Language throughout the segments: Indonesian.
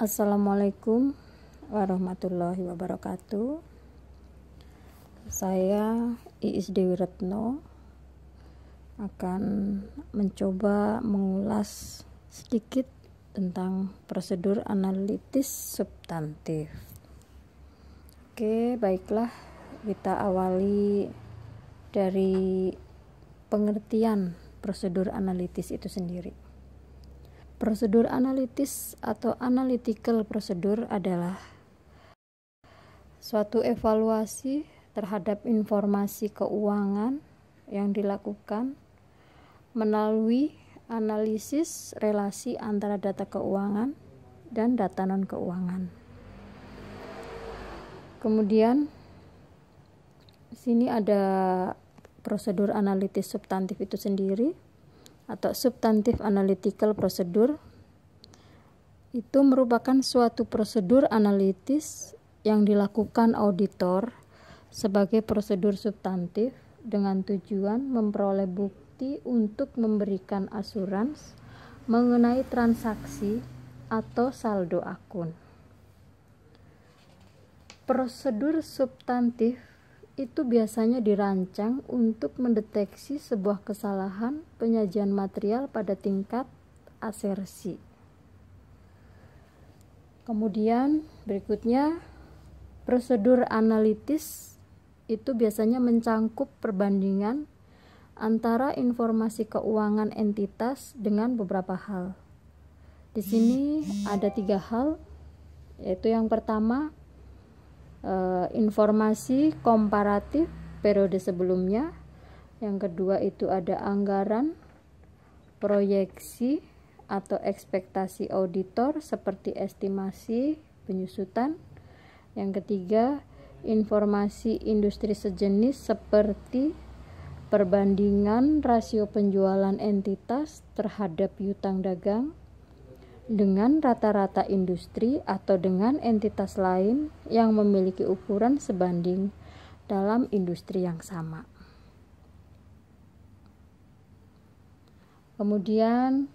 Assalamualaikum warahmatullahi wabarakatuh. Saya Iis Dewi Retno akan mencoba mengulas sedikit tentang prosedur analitis substantif. Oke, baiklah, kita awali dari pengertian prosedur analitis itu sendiri. Prosedur analitis atau analytical procedure adalah suatu evaluasi terhadap informasi keuangan yang dilakukan melalui analisis relasi antara data keuangan dan data non-keuangan. Kemudian di sini ada prosedur analitis substantif itu sendiri atau substantive analytical procedure. Itu merupakan suatu prosedur analitis yang dilakukan auditor sebagai prosedur substantif dengan tujuan memperoleh bukti untuk memberikan asurans mengenai transaksi atau saldo akun. Prosedur substantif itu biasanya dirancang untuk mendeteksi sebuah kesalahan penyajian material pada tingkat asersi. Kemudian berikutnya, prosedur analitis itu biasanya mencangkup perbandingan antara informasi keuangan entitas dengan beberapa hal. Di sini ada 3 hal, yaitu yang pertama, informasi komparatif periode sebelumnya. Yang kedua itu ada anggaran, proyeksi atau ekspektasi auditor seperti estimasi, penyusutan. Yang ketiga, informasi industri sejenis seperti perbandingan rasio penjualan entitas terhadap piutang dagang dengan rata-rata industri atau dengan entitas lain yang memiliki ukuran sebanding dalam industri yang sama. Kemudian,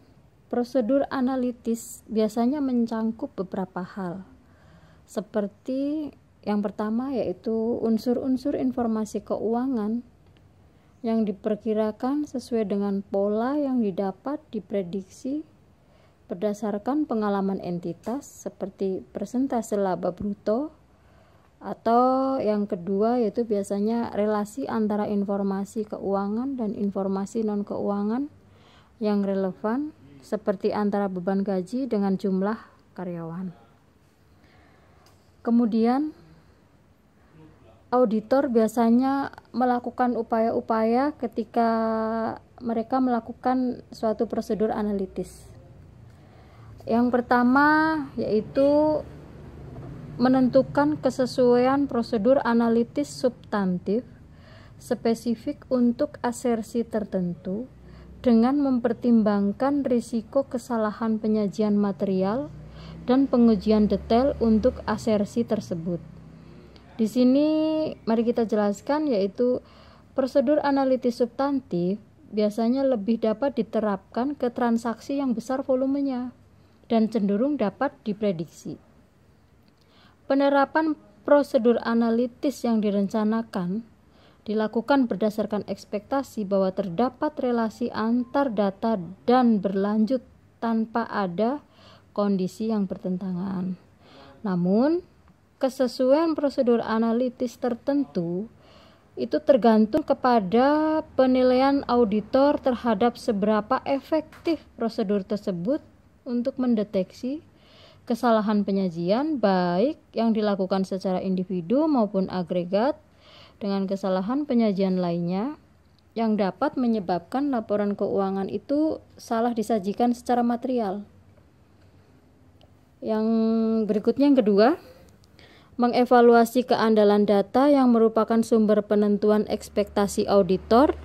prosedur analitis biasanya mencangkup beberapa hal, seperti yang pertama yaitu unsur-unsur informasi keuangan yang diperkirakan sesuai dengan pola yang didapat diprediksi berdasarkan pengalaman entitas seperti persentase laba bruto, atau yang kedua yaitu biasanya relasi antara informasi keuangan dan informasi non-keuangan yang relevan seperti antara beban gaji dengan jumlah karyawan. Kemudian auditor biasanya melakukan upaya-upaya ketika mereka melakukan suatu prosedur analitis. Yang pertama yaitu menentukan kesesuaian prosedur analitis substantif spesifik untuk asersi tertentu dengan mempertimbangkan risiko kesalahan penyajian material dan pengujian detail untuk asersi tersebut. Di sini mari kita jelaskan, yaitu prosedur analitis substantif biasanya lebih dapat diterapkan ke transaksi yang besar volumenya dan cenderung dapat diprediksi. Penerapan prosedur analitis yang direncanakan dilakukan berdasarkan ekspektasi bahwa terdapat relasi antar data dan berlanjut tanpa ada kondisi yang bertentangan. Namun, kesesuaian prosedur analitis tertentu itu tergantung kepada penilaian auditor terhadap seberapa efektif prosedur tersebut untuk mendeteksi kesalahan penyajian, baik yang dilakukan secara individu maupun agregat, dengan kesalahan penyajian lainnya yang dapat menyebabkan laporan keuangan itu salah disajikan secara material. Yang berikutnya, yang kedua, mengevaluasi keandalan data yang merupakan sumber penentuan ekspektasi auditor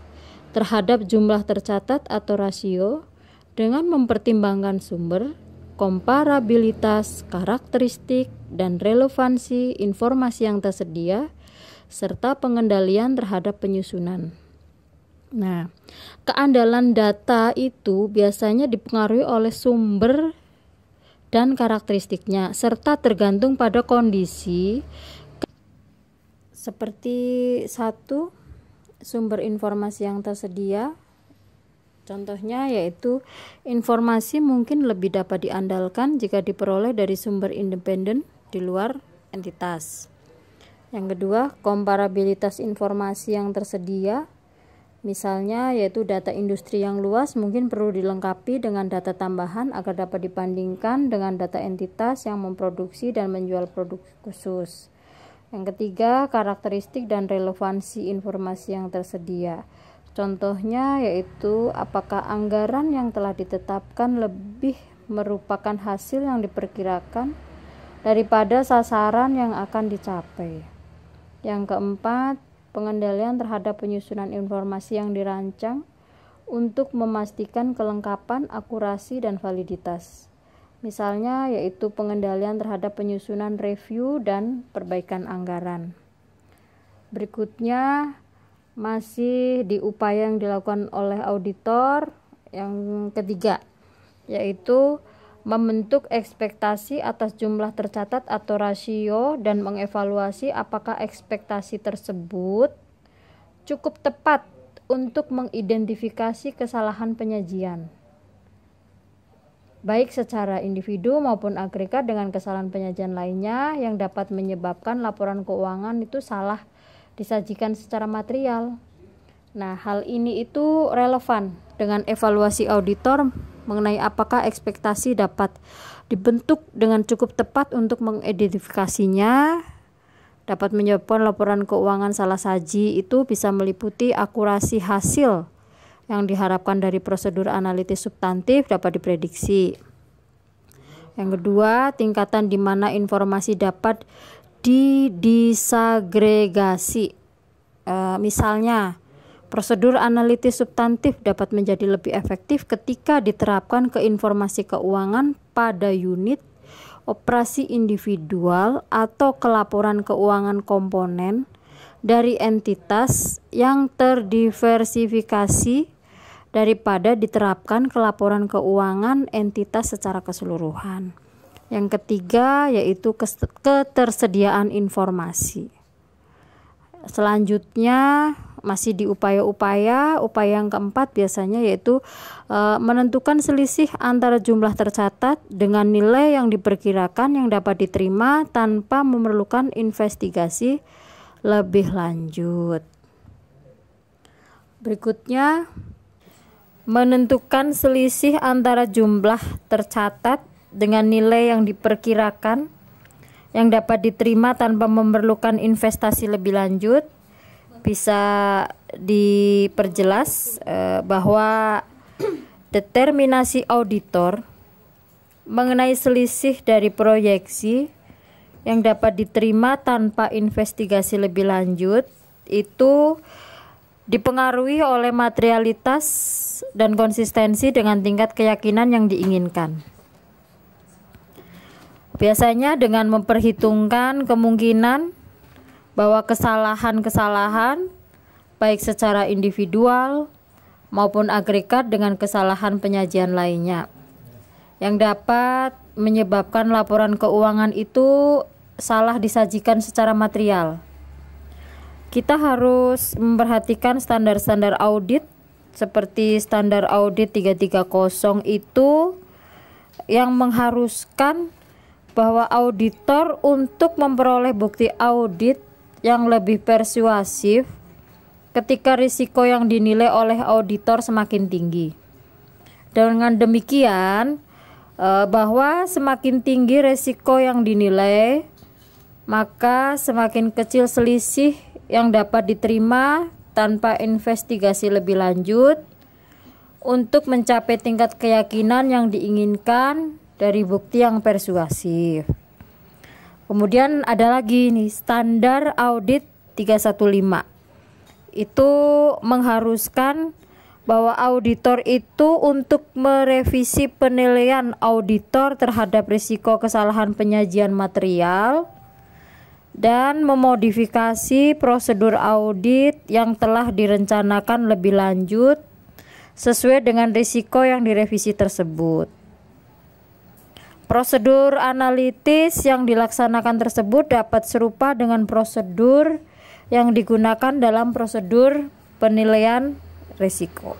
terhadap jumlah tercatat atau rasio dengan mempertimbangkan sumber, komparabilitas, karakteristik, dan relevansi informasi yang tersedia, serta pengendalian terhadap penyusunan. Nah, keandalan data itu biasanya dipengaruhi oleh sumber dan karakteristiknya, serta tergantung pada kondisi seperti satu, sumber informasi yang tersedia. Contohnya yaitu informasi mungkin lebih dapat diandalkan jika diperoleh dari sumber independen di luar entitas. Yang kedua, komparabilitas informasi yang tersedia. Misalnya yaitu data industri yang luas mungkin perlu dilengkapi dengan data tambahan agar dapat dibandingkan dengan data entitas yang memproduksi dan menjual produk khusus. Yang ketiga, karakteristik dan relevansi informasi yang tersedia. Contohnya yaitu apakah anggaran yang telah ditetapkan lebih merupakan hasil yang diperkirakan daripada sasaran yang akan dicapai. Yang keempat, pengendalian terhadap penyusunan informasi yang dirancang untuk memastikan kelengkapan, akurasi, dan validitas. Misalnya yaitu pengendalian terhadap penyusunan review dan perbaikan anggaran. Berikutnya masih di upaya yang dilakukan oleh auditor. Yang ketiga yaitu membentuk ekspektasi atas jumlah tercatat atau rasio dan mengevaluasi apakah ekspektasi tersebut cukup tepat untuk mengidentifikasi kesalahan penyajian, baik secara individu maupun agregat dengan kesalahan penyajian lainnya yang dapat menyebabkan laporan keuangan itu salah disajikan secara material. Nah, hal ini itu relevan dengan evaluasi auditor mengenai apakah ekspektasi dapat dibentuk dengan cukup tepat untuk mengidentifikasinya, dapat menyebabkan laporan keuangan salah saji. Itu bisa meliputi akurasi hasil yang diharapkan dari prosedur analitis substantif dapat diprediksi. Yang kedua, tingkatan di mana informasi dapat disagregasi. Misalnya, prosedur analitis substantif dapat menjadi lebih efektif ketika diterapkan ke informasi keuangan pada unit operasi individual atau ke laporan keuangan komponen dari entitas yang terdiversifikasi daripada diterapkan ke laporan keuangan entitas secara keseluruhan. Yang ketiga yaitu ketersediaan informasi. Selanjutnya masih di upaya yang keempat biasanya yaitu menentukan selisih antara jumlah tercatat dengan nilai yang diperkirakan yang dapat diterima tanpa memerlukan investigasi lebih lanjut. Berikutnya, menentukan selisih antara jumlah tercatat dengan nilai yang diperkirakan yang dapat diterima tanpa memerlukan investasi lebih lanjut. Bisa diperjelas bahwa determinasi auditor mengenai selisih dari proyeksi yang dapat diterima tanpa investigasi lebih lanjut itu dipengaruhi oleh materialitas dan konsistensi dengan tingkat keyakinan yang diinginkan. Biasanya dengan memperhitungkan kemungkinan bahwa kesalahan-kesalahan baik secara individual maupun agregat dengan kesalahan penyajian lainnya yang dapat menyebabkan laporan keuangan itu salah disajikan secara material. Kita harus memperhatikan standar-standar audit seperti standar audit 330 itu yang mengharuskan bahwa auditor untuk memperoleh bukti audit yang lebih persuasif ketika risiko yang dinilai oleh auditor semakin tinggi. Dengan demikian, bahwa semakin tinggi risiko yang dinilai, maka semakin kecil selisih yang dapat diterima tanpa investigasi lebih lanjut untuk mencapai tingkat keyakinan yang diinginkan dari bukti yang persuasif. Kemudian ada lagi nih standar audit 315. Itu mengharuskan bahwa auditor itu untuk merevisi penilaian auditor terhadap risiko kesalahan penyajian material dan memodifikasi prosedur audit yang telah direncanakan lebih lanjut sesuai dengan risiko yang direvisi tersebut. Prosedur analitis yang dilaksanakan tersebut dapat serupa dengan prosedur yang digunakan dalam prosedur penilaian risiko.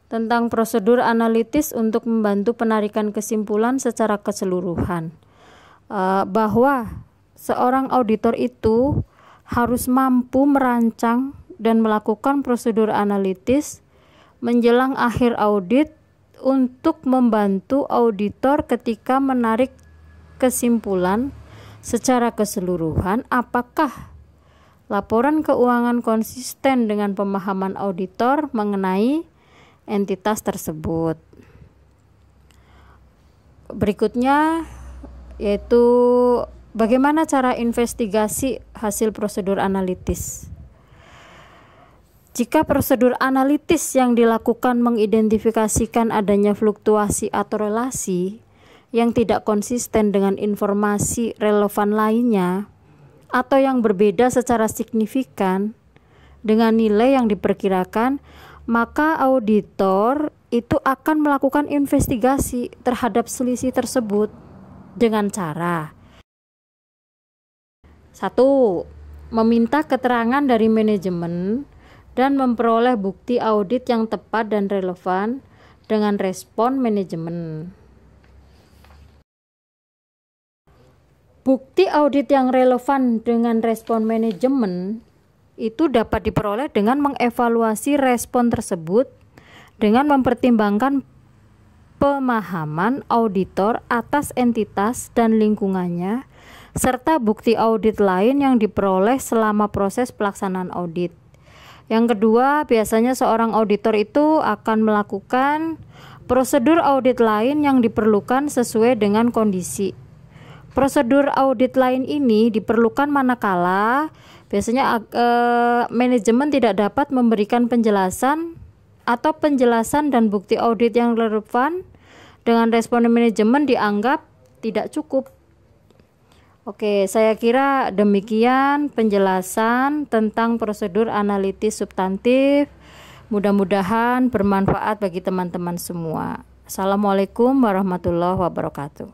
Tentang prosedur analitis untuk membantu penarikan kesimpulan secara keseluruhan, bahwa seorang auditor itu harus mampu merancang dan melakukan prosedur analitis menjelang akhir audit untuk membantu auditor ketika menarik kesimpulan secara keseluruhan apakah laporan keuangan konsisten dengan pemahaman auditor mengenai entitas tersebut. Berikutnya yaitu bagaimana cara investigasi hasil prosedur analitis. Jika prosedur analitis yang dilakukan mengidentifikasikan adanya fluktuasi atau relasi yang tidak konsisten dengan informasi relevan lainnya atau yang berbeda secara signifikan dengan nilai yang diperkirakan, maka auditor itu akan melakukan investigasi terhadap selisih tersebut dengan cara 1. Meminta keterangan dari manajemen dan memperoleh bukti audit yang tepat dan relevan dengan respon manajemen. Bukti audit yang relevan dengan respon manajemen itu dapat diperoleh dengan mengevaluasi respon tersebut dengan mempertimbangkan pemahaman auditor atas entitas dan lingkungannya serta bukti audit lain yang diperoleh selama proses pelaksanaan audit. Yang kedua, biasanya seorang auditor itu akan melakukan prosedur audit lain yang diperlukan sesuai dengan kondisi. Prosedur audit lain ini diperlukan manakala biasanya manajemen tidak dapat memberikan penjelasan atau penjelasan dan bukti audit yang relevan dengan respon manajemen dianggap tidak cukup. Oke, saya kira demikian penjelasan tentang prosedur analitis substantif. Mudah-mudahan bermanfaat bagi teman-teman semua. Assalamualaikum warahmatullahi wabarakatuh.